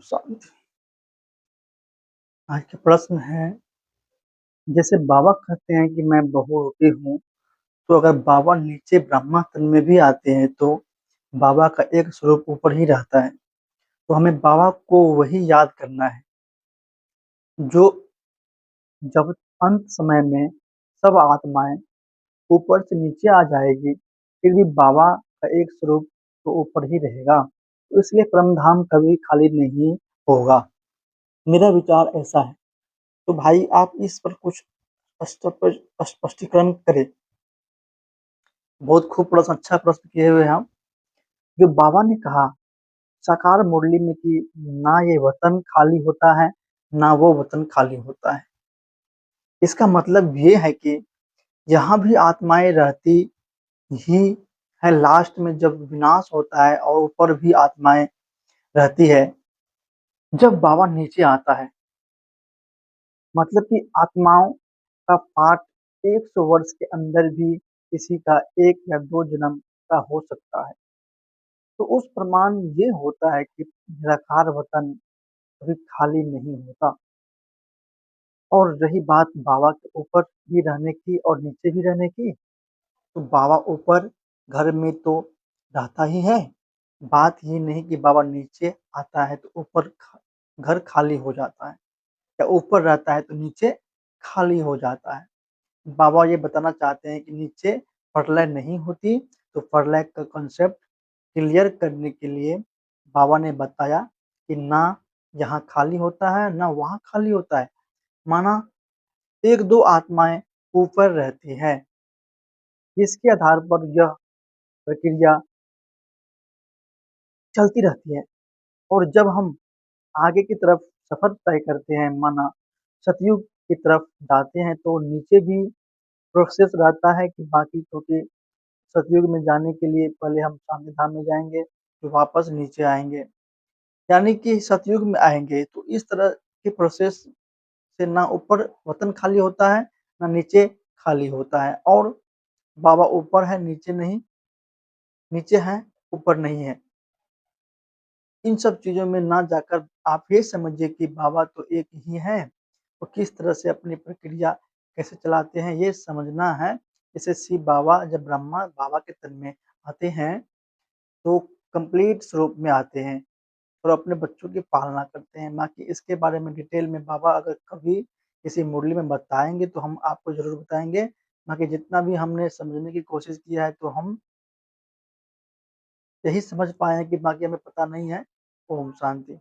शांति। आज का प्रश्न है, जैसे बाबा कहते हैं कि मैं बहुरूपी हूँ, तो अगर बाबा नीचे ब्रह्मा तन में भी आते हैं, तो बाबा का एक स्वरूप ऊपर ही रहता है। तो हमें बाबा को वही याद करना है, जो जब अंत समय में सब आत्माएँ ऊपर से नीचे आ जाएगी, फिर भी बाबा का एक स्वरूप तो ऊपर ही रहेगा। तो इसलिए परमधाम कभी खाली नहीं होगा। मेरा विचार ऐसा है। तो भाई आप इस पर कुछ स्पष्टीकरण करें। बहुत खूब प्रश्न, अच्छा प्रश्न किए हुए हैं आप। जो बाबा ने कहा साकार मुरली में कि ना ये वतन खाली होता है, ना वो वतन खाली होता है। इसका मतलब ये है कि यहाँ भी आत्माएँ रहती ही है, लास्ट में जब विनाश होता है और ऊपर भी आत्माएँ रहती है, जब बाबा नीचे आता है। मतलब कि आत्माओं का पाठ 100 वर्ष के अंदर भी किसी का 1 या 2 जन्म का हो सकता है। तो उस प्रमाण ये होता है कि निराकार वतन कभी खाली नहीं होता। और रही बात बाबा के ऊपर भी रहने की और नीचे भी रहने की, तो बाबा ऊपर घर में तो रहता ही है। बात ये नहीं कि बाबा नीचे आता है तो ऊपर घर खाली हो जाता है, या ऊपर रहता है तो नीचे खाली हो जाता है। बाबा ये बताना चाहते हैं कि नीचे प्रलय नहीं होती, तो प्रलय का कॉन्सेप्ट क्लियर करने के लिए बाबा ने बताया कि ना यहाँ खाली होता है, ना वहाँ खाली होता है। माना 1-2 आत्माएँ ऊपर रहती हैं, जिसके आधार पर यह प्रक्रिया चलती रहती है। और जब हम आगे की तरफ सफ़र तय करते हैं, माना सतयुग की तरफ जाते हैं, तो नीचे भी प्रोसेस रहता है कि बाकी, क्योंकि सतयुग में जाने के लिए पहले हम शांतिधाम में जाएँगे, फिर वापस नीचे आएँगे। यानी कि सतयुग में आएँगे, तो इस तरह के प्रोसेस से ना ऊपर वतन खाली होता है, ना नीचे खाली होता है। और बाबा ऊपर है, नीचे नहीं, नीचे है, ऊपर नहीं है। इन सब चीज़ों में ना जाकर आप ये समझिए कि बाबा तो एक ही हैं, वो किस तरह से अपनी प्रक्रिया कैसे चलाते हैं, ये समझना है। जैसे शिव बाबा जब ब्रह्मा बाबा के तन में आते हैं, तो कंप्लीट स्वरूप में आते हैं और अपने बच्चों की पालना करते हैं। बाकी इसके बारे में डिटेल में बाबा अगर कभी किसी मुरली में बताएँगे, तो हम आपको ज़रूर बताएँगे। बाकी जितना भी हमने समझने की कोशिश किया है, तो हम यही समझ पाए हैं कि बाकी हमें पता नहीं है। ओम शांति।